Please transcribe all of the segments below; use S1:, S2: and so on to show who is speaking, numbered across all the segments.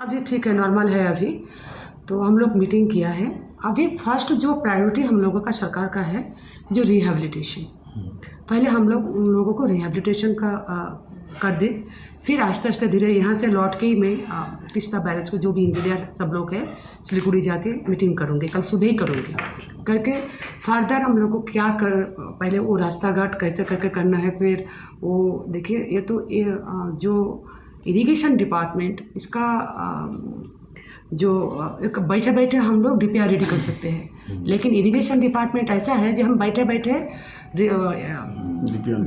S1: अभी ठीक है, नॉर्मल है अभी। तो हम लोग मीटिंग किया है। अभी फर्स्ट जो प्रायोरिटी हम लोगों का सरकार का है जो रिहैबिलिटेशन, पहले हम लोग उन लोगों को रिहैबिलिटेशन का कर दे, फिर आस्ते आस्ते धीरे यहाँ से लौट के ही मैं तीस्ता बैरेज को जो भी इंजीनियर सब लोग हैं सिलीगुड़ी जाके मीटिंग करूँगी, कल सुबह ही करूँगी। करके फर्दर हम लोग को क्या कर, पहले वो रास्ता घाट कैसे करके करना है, फिर वो देखिए ये तो जो इरिगेशन डिपार्टमेंट इसका जो एक बैठे बैठे हम लोग DPR रेडी कर सकते हैं, लेकिन इरिगेशन डिपार्टमेंट ऐसा है जो हम बैठे बैठे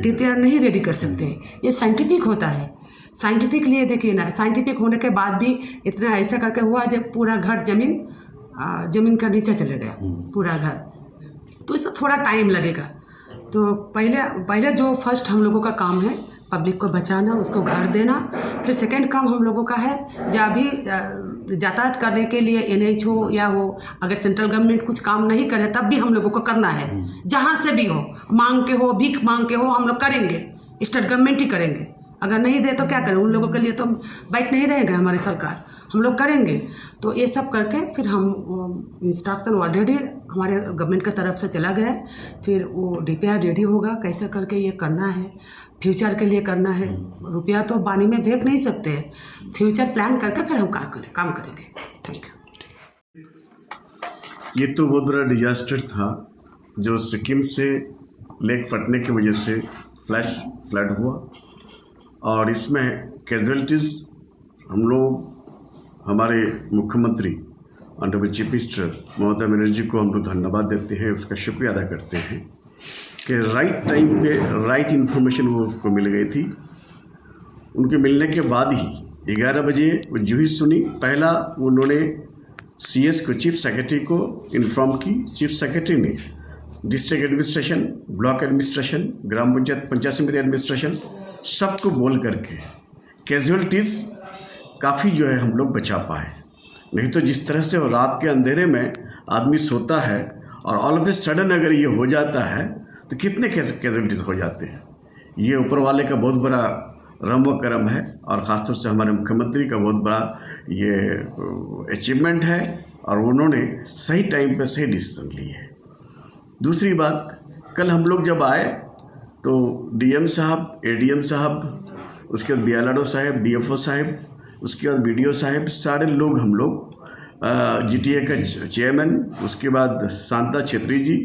S1: DPR नहीं रेडी कर सकते। ये साइंटिफिक होता है। साइंटिफिक लिए देखिए ना, साइंटिफिक होने के बाद भी इतना ऐसा करके हुआ जब पूरा घर जमीन का नीचे चले गया पूरा घर, तो इससे थोड़ा टाइम लगेगा। तो पहले जो फर्स्ट हम लोगों का काम है पब्लिक को बचाना, उसको घर देना। फिर सेकंड काम हम लोगों का है जहाँ भी यातायात करने के लिए NH हो या हो, अगर सेंट्रल गवर्नमेंट कुछ काम नहीं करे तब भी हम लोगों को करना है, जहाँ से भी हो, मांग के हो, भीख मांग के हो, हम लोग करेंगे। स्टेट गवर्नमेंट ही करेंगे, अगर नहीं दे तो क्या करें, उन लोगों के लिए तो बैठ नहीं रहेगा हमारी सरकार, हम लोग करेंगे। तो ये सब करके फिर हम इंस्ट्रक्शन ऑलरेडी हमारे गवर्नमेंट की तरफ से चला गया है, फिर वो DPR रेडी होगा कैसे करके ये करना है, फ्यूचर के लिए करना है। रुपया तो पानी में फेंक नहीं सकते, फ्यूचर प्लान करके फिर हम काम करेंगे। Thank you.
S2: ये तो बहुत बड़ा डिजास्टर था जो सिक्किम से लेक फटने की वजह से फ्लैश फ्लड हुआ, और इसमें कैजुअलिटीज़ हम लोग हमारे मुख्यमंत्री honourable chief minister Mamata Banerjee को हम लोग धन्यवाद देते हैं, उसका शुक्रिया अदा करते हैं कि राइट टाइम पे राइट इन्फॉर्मेशन वो उसको मिल गई थी। उनके मिलने के बाद ही 11 बजे वो जो ही सुनी, पहला उन्होंने CS को, चीफ सेक्रेटरी को इन्फॉर्म की। चीफ सेक्रेटरी ने डिस्ट्रिक्ट एडमिनिस्ट्रेशन, ब्लॉक एडमिनिस्ट्रेशन, ग्राम पंचायत, पंचायत समिति एडमिनिस्ट्रेशन सबको बोल करके कैजुअलिटीज़ काफ़ी जो है हम लोग बचा पाए। नहीं तो जिस तरह से रात के अंधेरे में आदमी सोता है और ऑल ऑफ ए सडन अगर ये हो जाता है तो कितने कैजुअलिटीज़ हो जाते हैं। ये ऊपर वाले का बहुत बड़ा रम व करम है, और ख़ासतौर से हमारे मुख्यमंत्री का बहुत बड़ा ये अचीवमेंट है, और उन्होंने सही टाइम पे सही डिसीजन लिए है। दूसरी बात, कल हम लोग जब आए तो DM साहब, ADM साहब, उसके बाद BLRO साहब, DFO साहब, उसके बाद BDO साहब, सारे लोग हम लोग GTA का चेयरमैन, उसके बाद शांता छेत्री जी,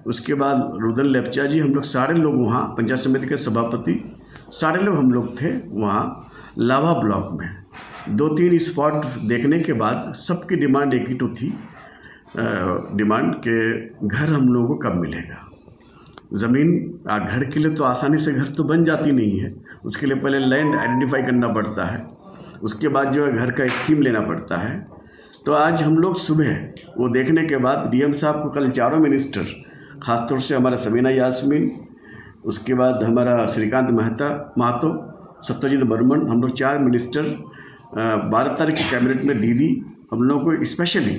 S2: उसके बाद रुदन लेप्चा जी, हम लोग सारे लोग वहाँ, पंचायत समिति के सभापति, सारे लोग हम लोग थे वहाँ लावा ब्लॉक में। 2-3 स्पॉट देखने के बाद सबकी डिमांड एक ही तो थी, डिमांड के घर हम लोगों को कब मिलेगा। ज़मीन घर के लिए तो आसानी से घर तो बन जाती नहीं है, उसके लिए पहले लैंड आइडेंटिफाई करना पड़ता है, उसके बाद जो है घर का स्कीम लेना पड़ता है। तो आज हम लोग सुबह वो देखने के बाद DM साहब को कल चारों मिनिस्टर, ख़ासतौर से हमारा सबीना यास्मीन, उसके बाद हमारा श्रीकांत महतो, सत्यजीत बर्मन, हम लोग 4 मिनिस्टर 12 तारीख की कैबिनेट में दीदी हम लोग को स्पेशली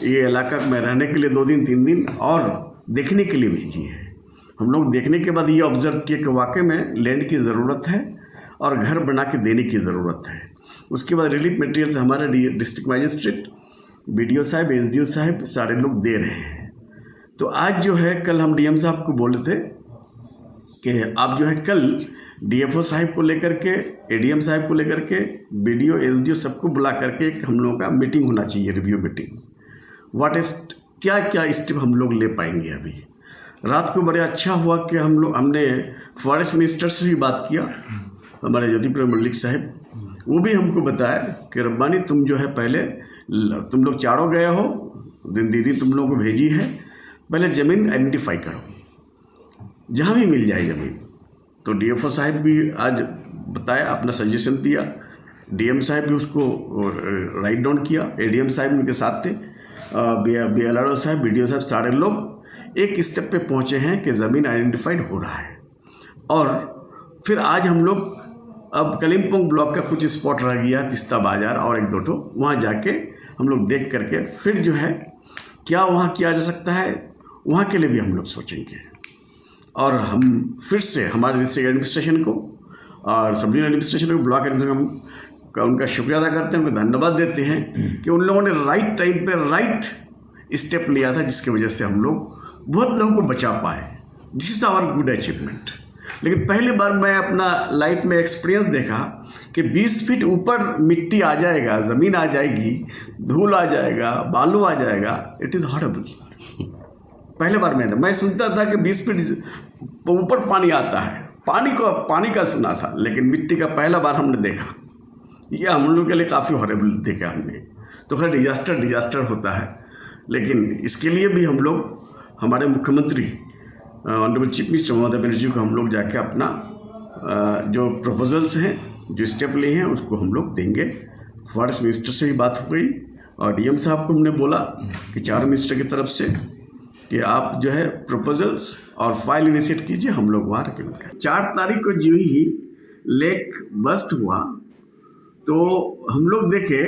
S2: ये इलाका में रहने के लिए 2 दिन 3 दिन और देखने के लिए भेजी है। हम लोग देखने के बाद ये ऑब्जर्व किए कि वाकई में लैंड की ज़रूरत है और घर बना के देने की ज़रूरत है। उसके बाद रिलीफ मटेरियल्स हमारे डिस्ट्रिक्ट मजिस्ट्रेट, BDO साहब, SDO साहब सारे लोग दे रहे हैं। तो आज जो है, कल हम DM साहब को बोले थे कि आप जो है कल DFO साहब को लेकर के, ADM साहब को लेकर के, BDO, SDO सबको बुला करके एक हम लोगों का मीटिंग होना चाहिए, रिव्यू मीटिंग। व्हाट इज क्या क्या स्टेप हम लोग ले पाएंगे। अभी रात को बड़े अच्छा हुआ कि हमने फॉरेस्ट मिनिस्टर से भी बात किया, हमारे ज्योतिप्रिय मल्लिक साहब, वो भी हमको बताया कि रब्बानी तुम जो है पहले तुम लोग चारों गए हो, दीदी तुम लोगों को भेजी है, पहले ज़मीन आइडेंटिफाई करो, जहाँ भी मिल जाए ज़मीन। तो DFO साहब भी आज बताया, अपना सजेशन दिया, DM साहब भी उसको राइट डाउन किया, ADM साहब उनके साथ थे, BLRO साहब, BDO साहब, सारे लोग एक स्टेप पे पहुँचे हैं कि ज़मीन आइडेंटिफाइड हो रहा है। और फिर आज हम लोग अब कलिम्पोंग ब्लॉक का कुछ स्पॉट रह गया, तीस्ता बाज़ार और 1-2 ठो, वहाँ जाके हम लोग देख करके फिर जो है क्या वहाँ किया जा सकता है, वहाँ के लिए भी हम लोग सोचेंगे। और हम फिर से हमारे डिस्ट्रिक्ट एडमिनिस्ट्रेशन को और सब डिवीजन एडमिनिस्ट्रेशन को, ब्लॉक एडमिनिस्ट्रेशन का उनका शुक्रिया अदा करते हैं, उनको धन्यवाद देते हैं कि उन लोगों ने राइट टाइम पे राइट स्टेप लिया था, जिसकी वजह से हम लोग बहुत लोगों को बचा पाए। This is our good achievement. लेकिन पहली बार मैं अपना लाइफ में एक्सपीरियंस देखा कि 20 फीट ऊपर मिट्टी आ जाएगा, ज़मीन आ जाएगी, धूल आ जाएगा, बालू आ जाएगा। It is horrible. पहले बार मैं सुनता था कि 20 फीट ऊपर पानी आता है, पानी का सुना था, लेकिन मिट्टी का पहला बार हमने देखा। ये हम लोगों के लिए काफ़ी हॉरेबल देखा हमने। तो खैर डिजास्टर होता है, लेकिन इसके लिए भी हम लोग, हमारे मुख्यमंत्री honourable chief minister Mamata Banerjee को हम लोग जाके अपना जो प्रपोजल्स हैं, जो स्टेप लिए हैं, उसको हम लोग देंगे। फॉरेस्ट मिनिस्टर से भी बात हो गई और डीएम साहब को हमने बोला कि 4 मिनिस्टर की तरफ से कि आप जो है प्रपोजल्स और फाइल इनिशिएट कीजिए, हम लोग वहाँ रखेंगे। 4 तारीख को जो ही लेक बस्ट हुआ तो हम लोग देखे,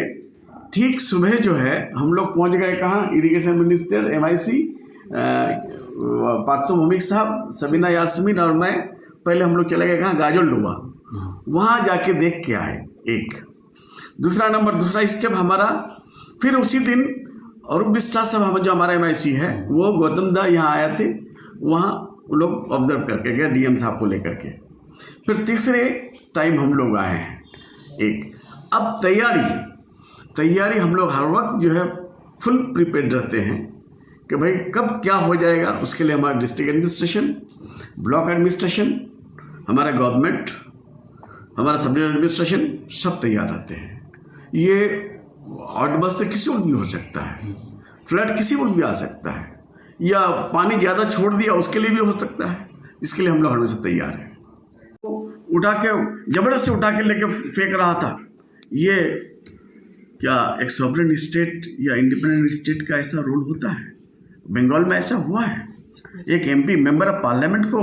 S2: ठीक सुबह जो है हम लोग पहुँच गए कहाँ, irrigation minister MIC Partha Bhowmick साहब, सबीना यास्मीन और मैं, पहले हम लोग चले गए कहाँ, गाजल डोबा, वहाँ जाके देख के आए। एक दूसरा स्टेप हमारा, फिर उसी दिन अरूप विश्वास साहब जो हमारा MIC है, वो गौतम दा यहाँ आए थे, वहाँ लोग ऑब्जर्व करके गए डीएम साहब को लेकर के। फिर तीसरे टाइम हम लोग आए हैं एक। अब तैयारी हम लोग हर वक्त जो है फुल प्रिपेयर्ड रहते हैं कि भाई कब क्या हो जाएगा। उसके लिए हमारा डिस्ट्रिक्ट एडमिनिस्ट्रेशन, ब्लॉक एडमिनिस्ट्रेशन, हमारा गवर्नमेंट, हमारा सब डिविजन एडमिनिस्ट्रेशन सब तैयार रहते हैं। ये आउटबस्ट किसी वक्त भी हो सकता है, फ्लड किसी वक्त भी आ सकता है, या पानी ज़्यादा छोड़ दिया उसके लिए भी हो सकता है। इसके लिए हम लोग हमेशा तैयार हैं। उठा के ज़बरदस्ती उठा के लेके फेंक रहा था, ये क्या एक सॉवरेन स्टेट या इंडिपेंडेंट स्टेट का ऐसा रोल होता है? बंगाल में ऐसा हुआ है, एक MP मेंबर ऑफ पार्लियामेंट को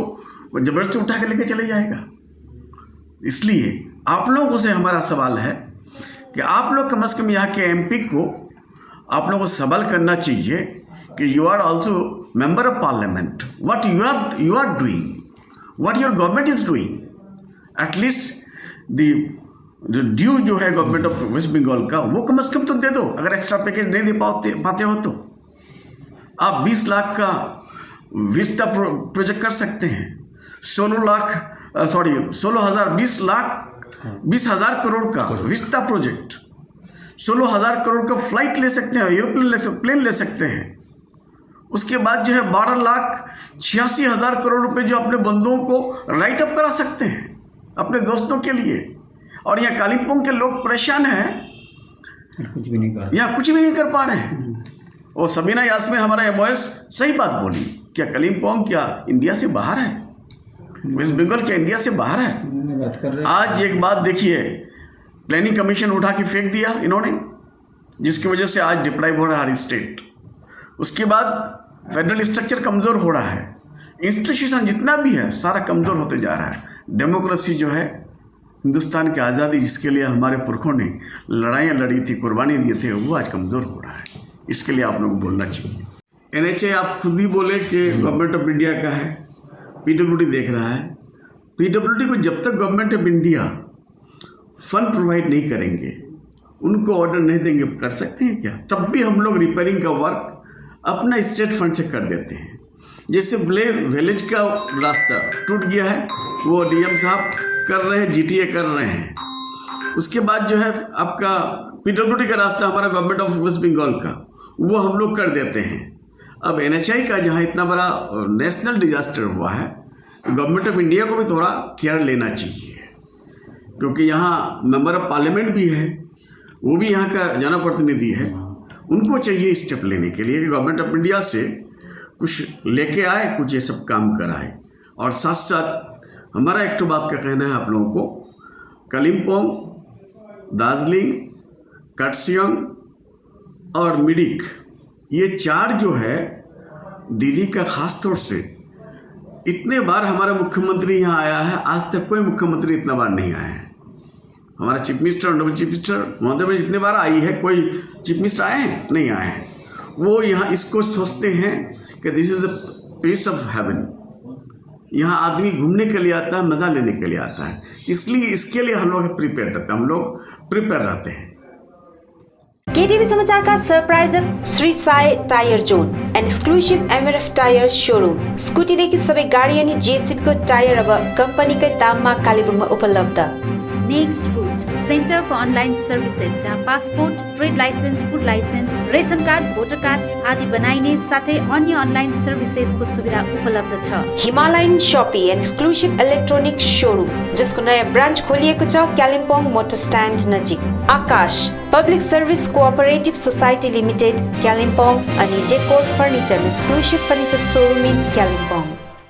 S2: जबरदस्ती उठा के लेके चले जाएगा। इसलिए आप लोगों से हमारा सवाल है कि आप लोग कम से कम यहाँ के MP को आप लोगों को सवाल करना चाहिए कि you are also member of parliament, what you are doing, what your government is doing. At least जो ड्यू जो है गवर्नमेंट ऑफ वेस्ट बंगाल का, वो कम से कम तो दे दो। अगर एक्स्ट्रा पैकेज नहीं दे पाते हो तो आप 20 लाख का विस्ता प्रोजेक्ट कर सकते हैं, 20,000 करोड़ का विस्ता प्रोजेक्ट, 16,000 करोड़ का फ्लाइट ले सकते हैं, एरोप्लेन प्लेन ले सकते हैं। उसके बाद जो है 12,86,000 करोड़ रुपए जो अपने बंधुओं को राइट अप करा सकते हैं अपने दोस्तों के लिए। और यहाँ कालिम्पोंग के लोग परेशान हैं, कुछ भी नहीं कर पा रहे हैं। और सबीना यास्मीन हमारा MOS सही बात बोली, क्या कालिम्पोंग क्या इंडिया से बाहर है? वेस्ट बंगाल क्या इंडिया से बाहर है? आज एक बात देखिए, प्लानिंग कमीशन उठा के फेंक दिया इन्होंने, जिसकी वजह से आज डिप्राइव हो रहा है हर स्टेट। उसके बाद फेडरल स्ट्रक्चर कमज़ोर हो रहा है, इंस्टीट्यूशन जितना भी है सारा कमज़ोर होते जा रहा है। डेमोक्रेसी जो है, हिंदुस्तान की आज़ादी जिसके लिए हमारे पुरखों ने लड़ाइयाँ लड़ी थी, कुर्बानी दिए थे, वो आज कमज़ोर हो रहा है। इसके लिए आप लोग को बोलना चाहिए। NHA आप खुद ही बोले कि गवर्नमेंट ऑफ इंडिया का है, PWD देख रहा है। PWD को जब तक government of India fund provide नहीं करेंगे, उनको ऑर्डर नहीं देंगे, कर सकते हैं क्या? तब भी हम लोग रिपेयरिंग का वर्क अपना स्टेट फंड से कर देते हैं। जैसे विलेज का रास्ता टूट गया है, वो DM साहब कर रहे हैं, GTA कर रहे हैं। उसके बाद जो है आपका PWD का रास्ता हमारा गवर्नमेंट ऑफ वेस्ट बंगाल का, वो हम लोग कर देते हैं। अब NHI का जहाँ इतना बड़ा नेशनल डिजास्टर हुआ है, गवर्नमेंट ऑफ इंडिया को भी थोड़ा केयर लेना चाहिए, क्योंकि यहाँ मेंबर ऑफ पार्लियामेंट भी है, वो भी यहाँ का जनप्रतिनिधि है। उनको चाहिए स्टेप लेने के लिए कि गवर्नमेंट ऑफ इंडिया से कुछ लेके आए, कुछ ये सब काम कराए। और साथ साथ हमारा एक तो बात का कहना है आप लोगों को, कालिम्पोंग, दार्जिलिंग, कर्सियंग और मिरिक, ये 4 जो है दीदी का ख़ास तौर से, इतने बार हमारा मुख्यमंत्री यहाँ आया है, आज तक कोई मुख्यमंत्री इतना बार नहीं आया है। हमारा chief minister, honourable chief minister महोदय में जितने बार आई है, कोई चीफ मिनिस्टर आए हैं? नहीं आए हैं। वो यहाँ इसको सोचते हैं कि this is the piece of heaven, यहाँ आदमी घूमने के लिए आता है, मज़ा लेने के लिए आता है, इसलिए इसके लिए हम लोग प्रिपेयर रहते हैं, हम लोग प्रिपेयर रहते हैं।
S3: केटीभी समाचार का सरप्राइजर Shri Sai tyre zone and exclusive MRF tyre showroom. स्कुटीदेखि सबै गाडी अनि जेसीबीको टायर अब कम्पनीकै दाममा कालेबुङमा उपलब्ध।
S4: Next route centre for online services, जहाँ passport, trade licence, food licence, ration card, voter card आदि बनाइने साथै अन्य अनलाइन सर्भिसेसको सुविधा उपलब्ध छ।
S3: Himalayan Shoppee and exclusive electronic showroom, जसको नयाँ ब्रान्च खोलिएको छ कालिम्पोङ मोटर स्ट्यान्ड नजिक। Aakash public service cooperative society limited Kalimpong अनि decor furniture exclusive furniture showroom in Kalimpong.